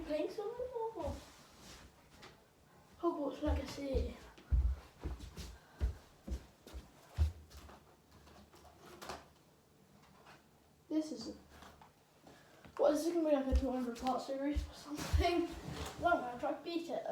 playing something more? Hogwarts Legacy. This is what is this gonna be, like a 200 part series or something? I'm gonna try to beat it.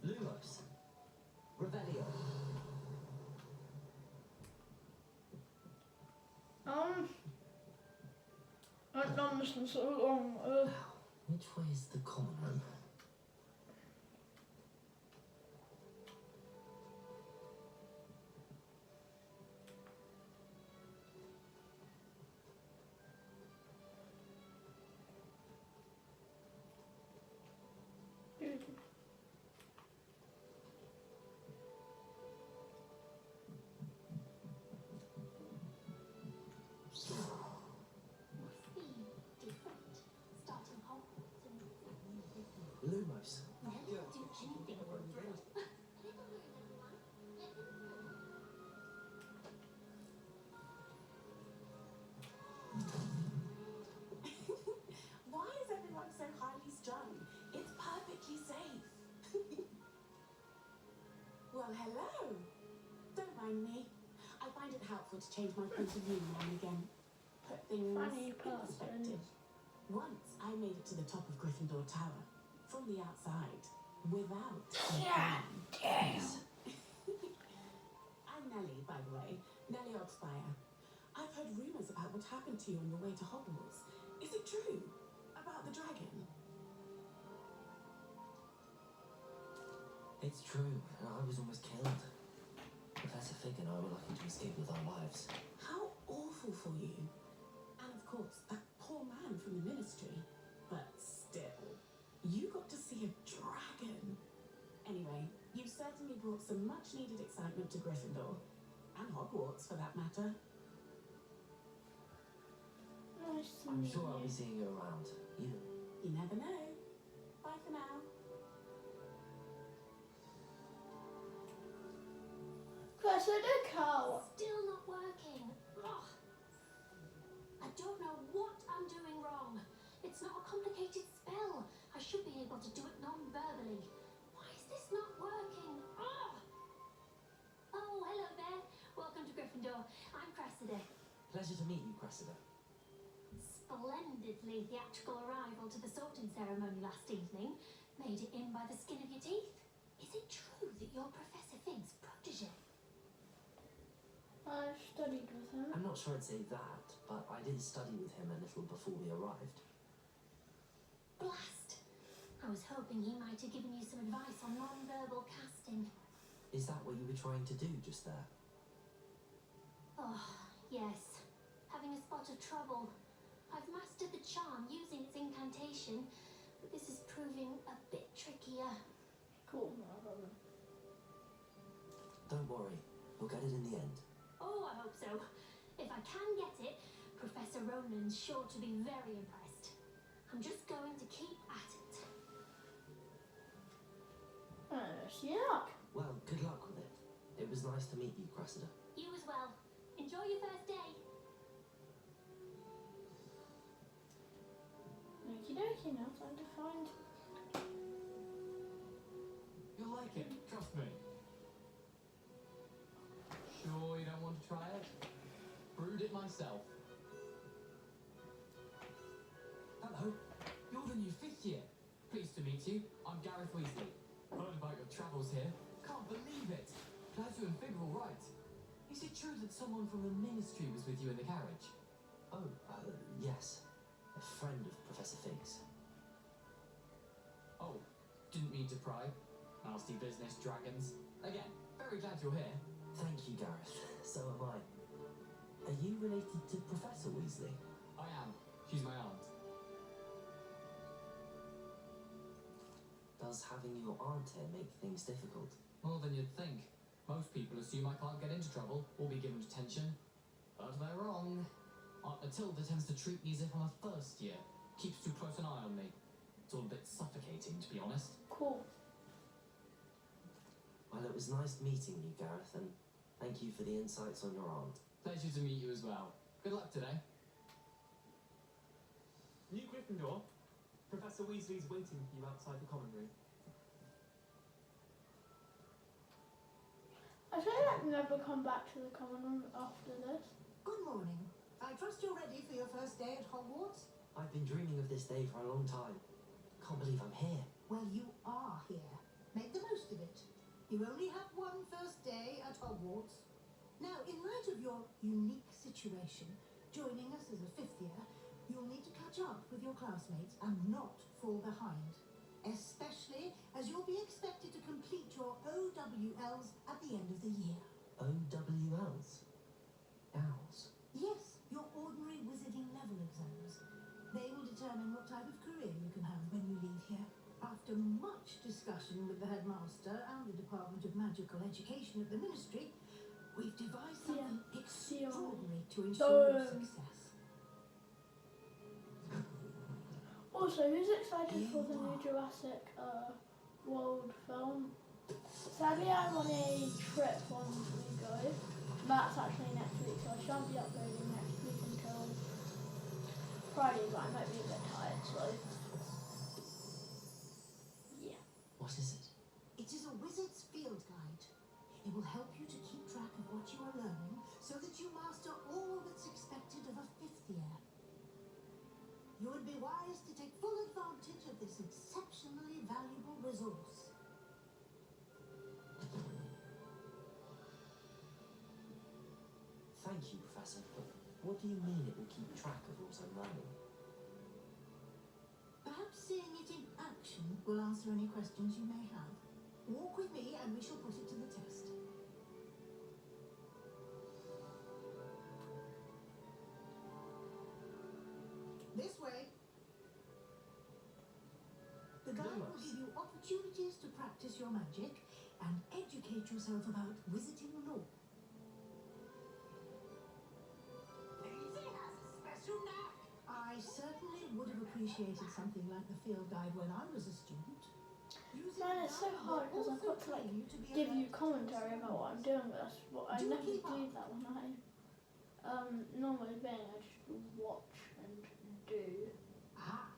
Lumos. Revelio. I've done this in so long. Which way is the common room? Lumos. Why is everyone so highly strung? It's perfectly safe. Well, hello. Don't mind me. I find it helpful to change my point of view now and again. Put things Funny in perspective. Once I made it to the top of Gryffindor Tower, from the outside, without a plan. I'm Nellie, by the way. Nellie Oxfire. I've heard rumours about what happened to you on your way to Hogwarts. Is it true? About the dragon? It's true. I was almost killed. Professor Fig and I were lucky to escape with our lives. How awful for you. And of course, that poor man from the Ministry. But still, you got to see a dragon. Anyway, you certainly brought some much-needed excitement to Gryffindor. And Hogwarts, for that matter. I'm sure I'll be seeing you around. You never know. Bye for now. Cressida cow. Still not working. Ugh. I don't know what I'm doing wrong. It's not a complicated spell. I should be able to do it non-verbally. Why is this not working? Ugh. Oh, hello there. Welcome to Gryffindor. I'm Cressida. Pleasure to meet you, Cressida. Splendidly theatrical arrival to the sorting ceremony last evening. Made it in by the skin of your teeth. Is it true that you're Professor Fig's protege? I've studied with him. I'm not sure I'd say that, but I did study with him a little before we arrived. Blast! I was hoping he might have given you some advice on non-verbal casting. Is that what you were trying to do just there? Oh, yes. Having a spot of trouble. I've mastered the charm using its incantation, but this is proving a bit trickier. Cool, no problem. Don't worry, we'll get it in the end. Oh, I hope so. If I can get it, Professor Ronan's sure to be very impressed. I'm just going to keep at it. Yuck. Well, good luck with it. It was nice to meet you, Cressida. You as well. Enjoy your first day. Okie dokie, now time to find. You'll like it, trust me. Sure you don't want to try it? Brewed it myself. Hello, you're the new 5th year. Pleased to meet you. I'm Gareth Weasley. Heard about your travels here. Can't believe it. Glad you and Fig are all right. Is it true that someone from the Ministry was with you in the carriage? Oh, yes. A friend of Professor Fig's. Oh, didn't mean to pry. Nasty business, dragons. Again, very glad you're here. Thank you, Gareth. So am I. Are you related to Professor Weasley? I am. She's my aunt. Does having your aunt here make things difficult? More than you'd think. Most people assume I can't get into trouble or be given detention. But they're wrong. Aunt Matilda tends to treat me as if I'm a first year. Keeps too close an eye on me. It's all a bit suffocating, to be honest. Cool. Well, it was nice meeting you, Gareth, and thank you for the insights on your aunt. Pleasure to meet you as well. Good luck today. New Gryffindor, Professor Weasley's waiting for you outside the common room. I feel like I've never come back to the common room after this. Good morning. I trust you're ready for your first day at Hogwarts? I've been dreaming of this day for a long time. Can't believe I'm here. Well, you are here. Make the most of it. You only have one first day at Hogwarts. Now, in light of your unique situation, joining us as a fifth year, you'll need to catch up with your classmates and not fall behind. Especially as you'll be expected to complete your OWLs at the end of the year. OWLs? Owls? Yes, your ordinary wizarding level exams. They will determine what type of career you can have when you leave here. After much discussion with the headmaster and the Department of Magical Education at the Ministry, we've devised something extraordinary to ensure your success. Also, who's excited for the new Jurassic World film? Sadly, I'm on a trip when we go. That's actually next week, so I shan't be uploading next week until Friday, but I might be a bit tired, so yeah. What is it? It is a wizard's field guide. It will help you to keep track of what you are learning so that you master all that's expected of a fifth year. You would be wise to take full advantage of this exceptionally valuable resource. Thank you, Professor, but what do you mean it will keep track of what I'm learning? Perhaps seeing it in action will answer any questions you may have. Walk with me and we shall put it to the test. This way. The guide will give you opportunities to practice your magic and educate yourself about wizarding lore. Daisy has a special knack. I certainly would have appreciated something like the field guide when I was a student. Using Man, it's so that hard will because I've got also to like train you to be give you alert commentary to about what I'm doing, but that's what I Do never keep do up. that when I'm normally playing. I just watch and do. Ah,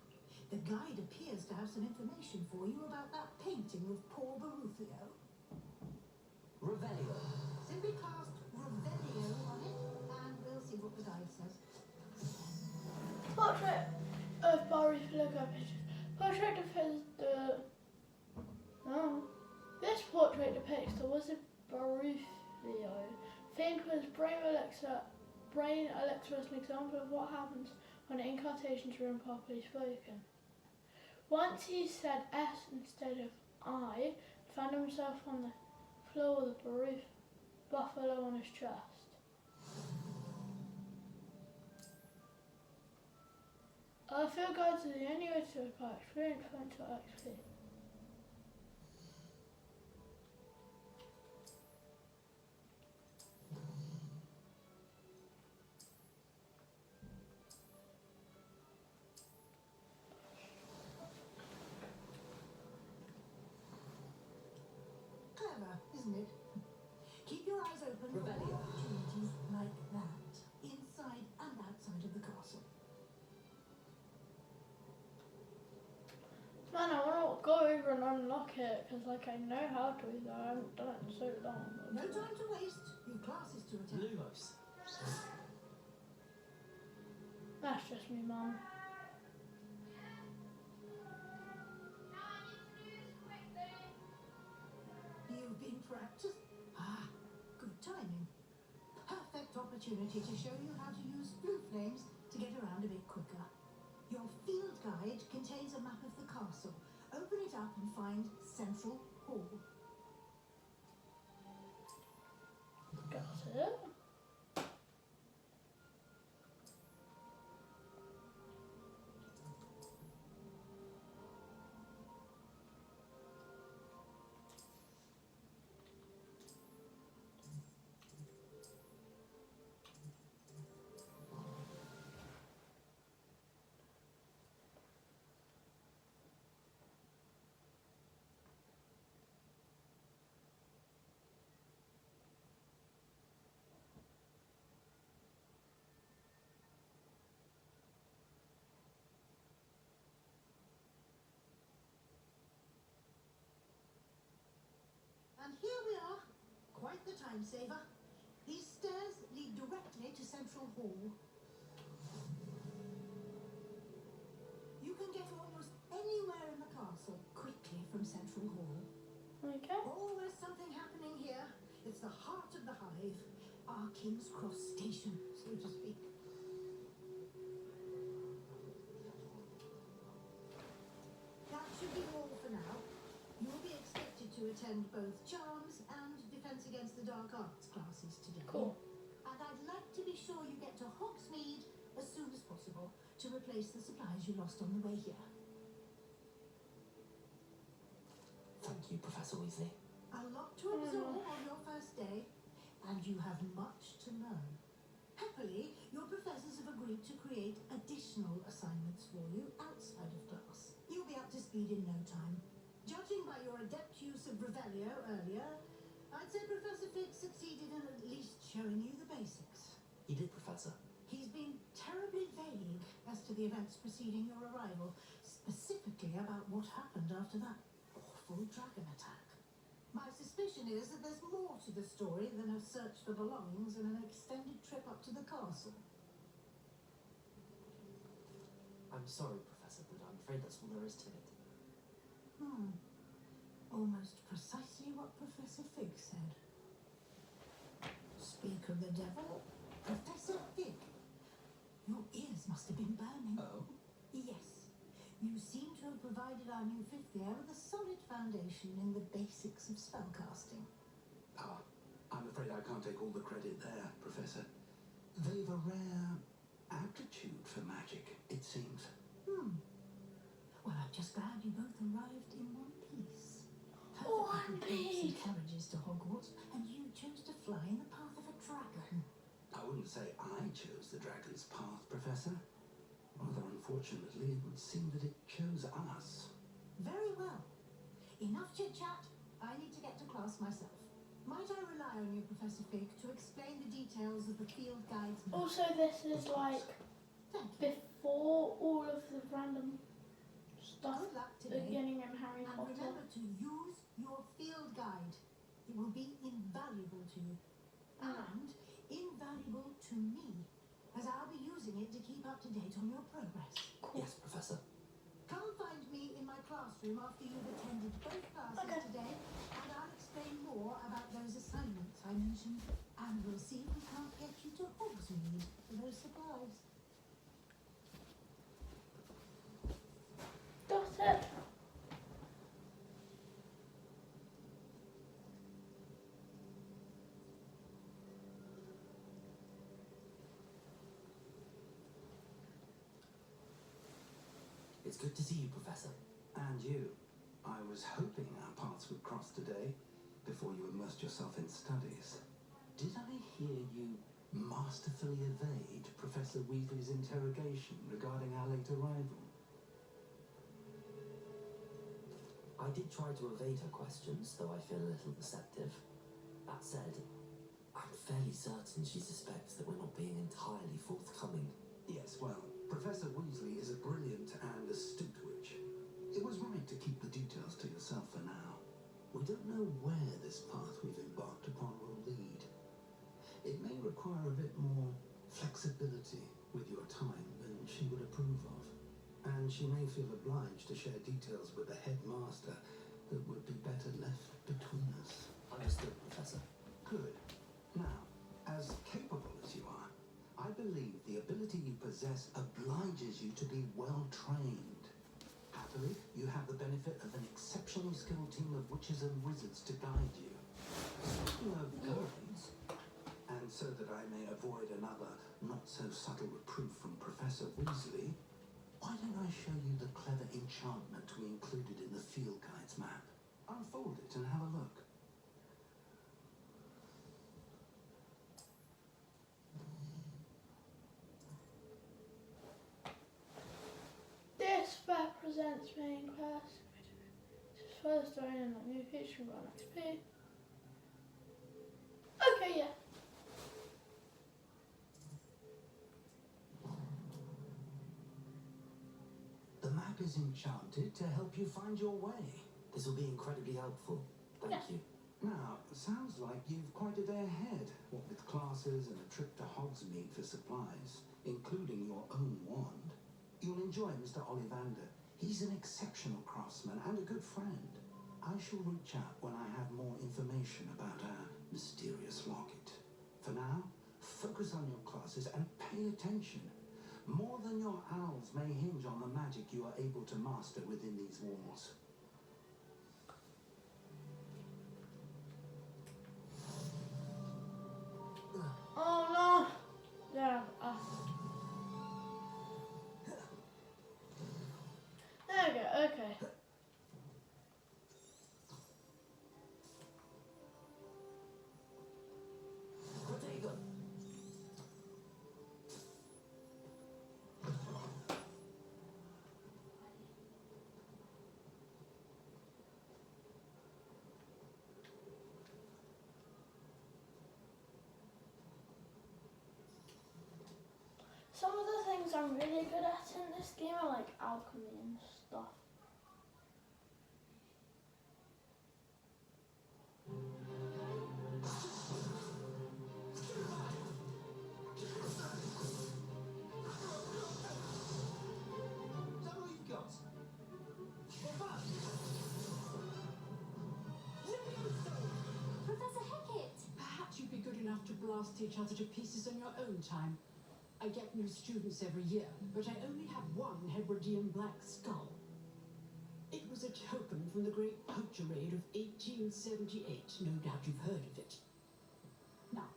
the guide appears to have some information for you about that painting of poor Baruthio. Revelio. Simply cast Revelio on it, and we'll see what the guide says. Portrait of Barry Flicker pictures. Portrait depicts the. No. This portrait depicts the wizard Baruthio, famed with brain elixir as an example of what happens when incantations are improperly spoken. Once he said S instead of I, found himself on the floor with a buffalo on his chest. Field guides are the only way to acquire experience points or XP. Clever, isn't it? Keep your eyes open for Revelio. more opportunities like that, inside and outside of the castle. Man, I want to go over and unlock it because, like, I know how to, though I haven't done it in so long. No time to waste. You've classes to attend. Lumos. That's just me, Mum. You've been practiced. Ah, good timing. Perfect opportunity to show you how to use blue flames to get around a bit quicker. Your field guide contains a map of the castle. Open it up and find Central Hall. Got it. time saver. These stairs lead directly to Central Hall. You can get almost anywhere in the castle quickly from Central Hall. Okay. Oh, there's something happening here. It's the heart of the hive. Our King's Cross station, so to speak. That should be all for now. You will be expected to attend both Charms and Defense Against the Dark Arts classes today. Cool. And I'd like to be sure you get to Hogsmeade as soon as possible to replace the supplies you lost on the way here. Thank you, Professor Weasley. A lot to absorb on your first day, and you have much to learn. Happily, your professors have agreed to create additional assignments for you outside of class. You'll be up to speed in no time. Judging by your adept use of Revelio earlier, I'd say Professor Fig succeeded in at least showing you the basics. He did, Professor. He's been terribly vague as to the events preceding your arrival, specifically about what happened after that awful dragon attack. My suspicion is that there's more to the story than a search for belongings and an extended trip up to the castle. I'm sorry, Professor, but I'm afraid that's all there is to it. Almost precisely what Professor Fig said. Speak of the devil, Professor Fig. Your ears must have been burning. Oh? Yes. You seem to have provided our new fifth year with a solid foundation in the basics of spellcasting. Ah, I'm afraid I can't take all the credit there, Professor. They've a rare aptitude for magic, it seems. Well, I'm just glad you both arrived in one piece. One Perfectly piece. carriages to Hogwarts, and you chose to fly in the path of a dragon. I wouldn't say I chose the dragon's path, Professor. Rather unfortunately, it would seem that it chose us. Very well. Enough chit-chat. I need to get to class myself. Might I rely on you, Professor Fig, to explain the details of the field guide's map? Also, this is like Thank you. before all of the random stuff Good luck today. beginning in Harry And Potter. remember to use your field guide. It will be invaluable to you. And invaluable to me, as I'll be using it to keep up to date on your progress. Cool. Yes, Professor. Come find me in my classroom after you've attended both classes Okay. today, and I'll explain more about those assignments I mentioned. And we'll see if we can't get you to Hogsmeade for those supplies. That's it. It's good to see you, Professor. And you. I was hoping our paths would cross today, before you immersed yourself in studies. Did I hear you masterfully evade Professor Weasley's interrogation regarding our late arrival? I did try to evade her questions, though I feel a little deceptive. That said, I'm fairly certain she suspects that we're not being entirely forthcoming. Yes, well, Professor Weasley is a brilliant and astute witch. It was right to keep the details to yourself for now. We don't know where this path we've embarked upon will lead. It may require a bit more flexibility with your time than she would approve of. And she may feel obliged to share details with the headmaster that would be better left between us. Understood, Professor. Good. Now, as capable as you are, I believe the ability you possess obliges you to be well trained. Happily, you have the benefit of an exceptionally skilled team of witches and wizards to guide you. Speaking of guides, and so that I may avoid another not-so-subtle reproof from Professor Weasley, why don't I show you the clever enchantment we included in the field guide's map? Unfold it and have a look. This represents main class. This is first story in the new feature on XP. Okay, yeah. The map is enchanted to help you find your way. This will be incredibly helpful. Thank Yeah. you. Now, sounds like you've quite a day ahead, what with classes and a trip to Hogsmeade for supplies, including your own wand. You'll enjoy Mr. Ollivander. He's an exceptional craftsman and a good friend. I shall reach out when I have more information about our mysterious locket. For now, focus on your classes and pay attention. More than your owls may hinge on the magic you are able to master within these walls. Oh no! Yeah. There we go. Okay. Protego! Some of the things I'm really good at in this game are like alchemy and stuff. Is that all you've got? Professor Hecat! Perhaps you'd be good enough to blast each other to pieces on your own time. I get new students every year, but I only have one Hebridean black skull. It was a token from the Great Poacher Raid of 1878. No doubt you've heard of it. Now,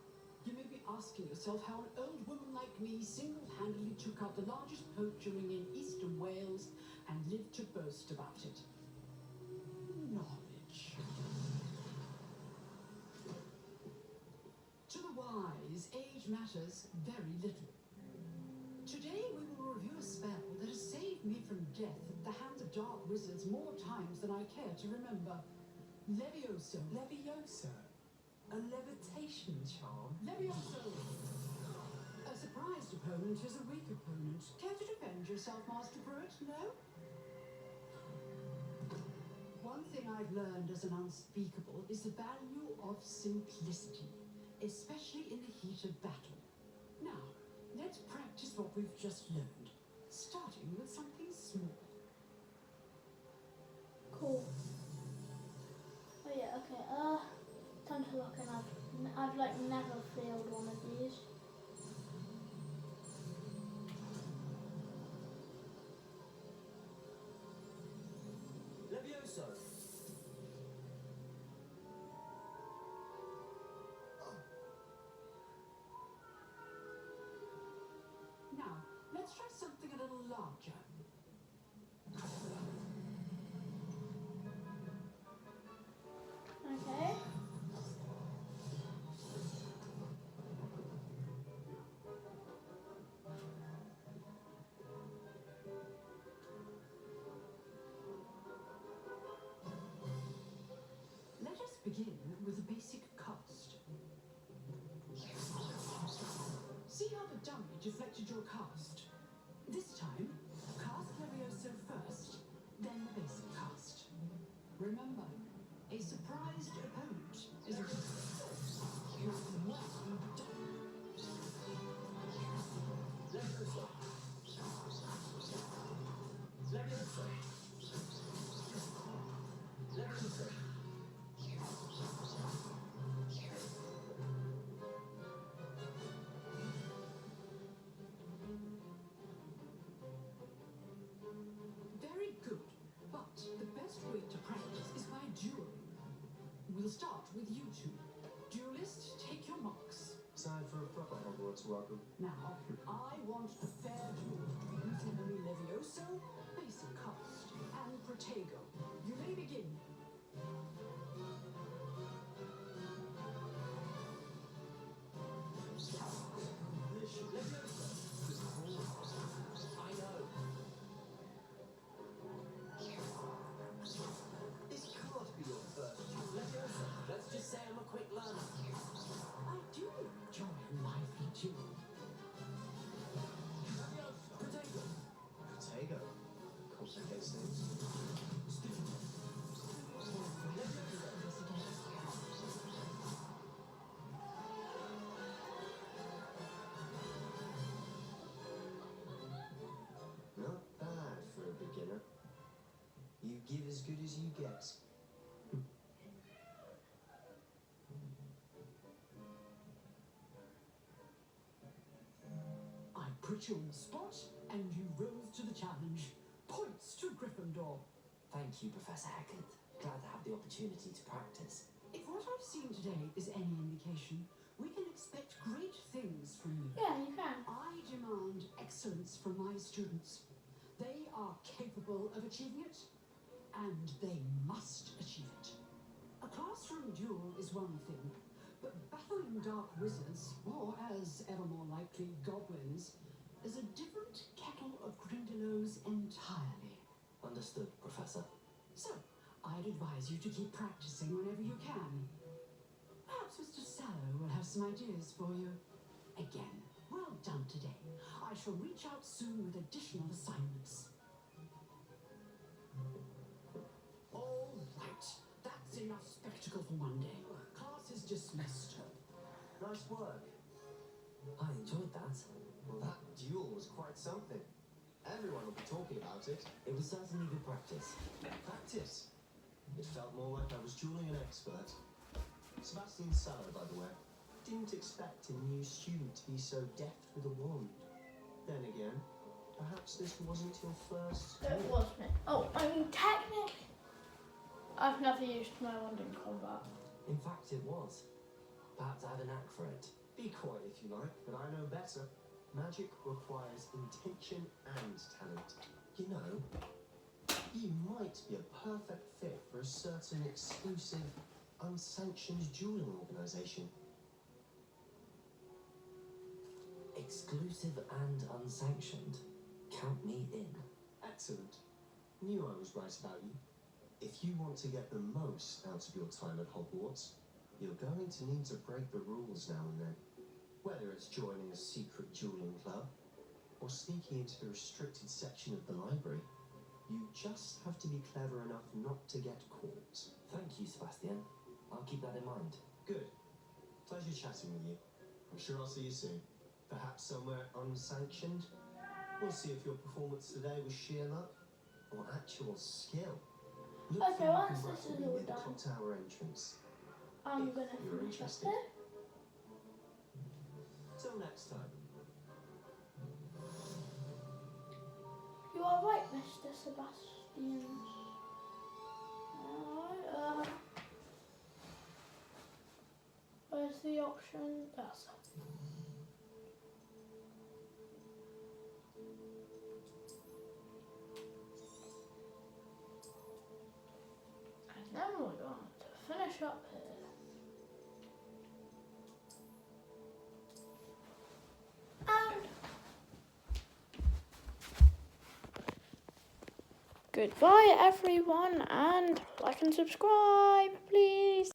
you may be asking yourself how an old woman like me single-handedly took out the largest poacher ring in eastern Wales and lived to boast about it. Knowledge. To the wise, age matters very little. Today we will review a spell that has saved me from death at the hands of dark wizards more times than I care to remember. Levioso. Levioso. A levitation charm? Levioso. A surprised opponent is a weak opponent. Care to defend yourself, Master Pruitt? No? One thing I've learned as an unspeakable is the value of simplicity, especially in the heat of battle. Now, let's practice what we've just learned, starting with something small. Cool. Oh yeah. Okay. Time to look, and I've like never failed one of these. Levioso! Now, let's try something a little larger. Okay. Let us begin with a basic cast. See how the dummy deflected your cast? This time, cast Levioso first, then the basic cast. Remember, a surprised opponent is a Levioso! Levioso! Levioso! Very good, but the best way to practice is by dueling. We'll start with you two. Duelists, take your marks. Time for a proper Hogwarts welcome. Now, I want a fair duel with enemy Levioso, basic cast, and Protego. You may begin. I know. This can't be your first. Levioso, let's just say I'm a quick learner. I do enjoy a lively duel. Protego! Protego. Complicates things. good as you get. I put you on the spot, and you rose to the challenge. Points to Gryffindor. Thank you, Professor Heckard. Glad to have the opportunity to practice. If what I've seen today is any indication, we can expect great things from you. Yeah, you can. I demand excellence from my students. They are capable of achieving it, and they must achieve it. A classroom duel is one thing, but battling dark wizards, or as ever more likely, goblins, is a different kettle of Grindylows entirely. Understood, Professor. So, I'd advise you to keep practicing whenever you can. Perhaps Mr. Sallow will have some ideas for you. Again, well done today. I shall reach out soon with additional assignments. All right, that's enough spectacle for one day. Class is dismissed. Nice work. I enjoyed that. Well, that duel was quite something. Everyone will be talking about it. It was certainly good practice. Practice. It felt more like I was dueling an expert. Sebastian Sallow, by the way. Didn't expect a new student to be so deft with a wand. Then again, perhaps this wasn't your first It duel. was me. Oh, I mean, technically, I've never used my wand in combat. In fact, it was. Perhaps I had a knack for it. Be quiet if you like, but I know better. Magic requires intention and talent. You know, you might be a perfect fit for a certain exclusive, unsanctioned dueling organisation. Exclusive and unsanctioned. Count me in. Excellent. Knew I was right about you. If you want to get the most out of your time at Hogwarts, you're going to need to break the rules now and then. Whether it's joining a secret dueling club or sneaking into the restricted section of the library, you just have to be clever enough not to get caught. Thank you, Sebastian. I'll keep that in mind. Good. Pleasure chatting with you. I'm sure I'll see you soon. Perhaps somewhere unsanctioned. We'll see if your performance today was sheer luck or actual skill. Look Okay, for me once this is congratulating all me at the done, clock tower entrance. I'm If gonna you're finish up interested. there. Till next time. You are right, Mr. Sebastian. Alright, where's the option? That's it. And then we're going to finish up here. And goodbye everyone, and like and subscribe please.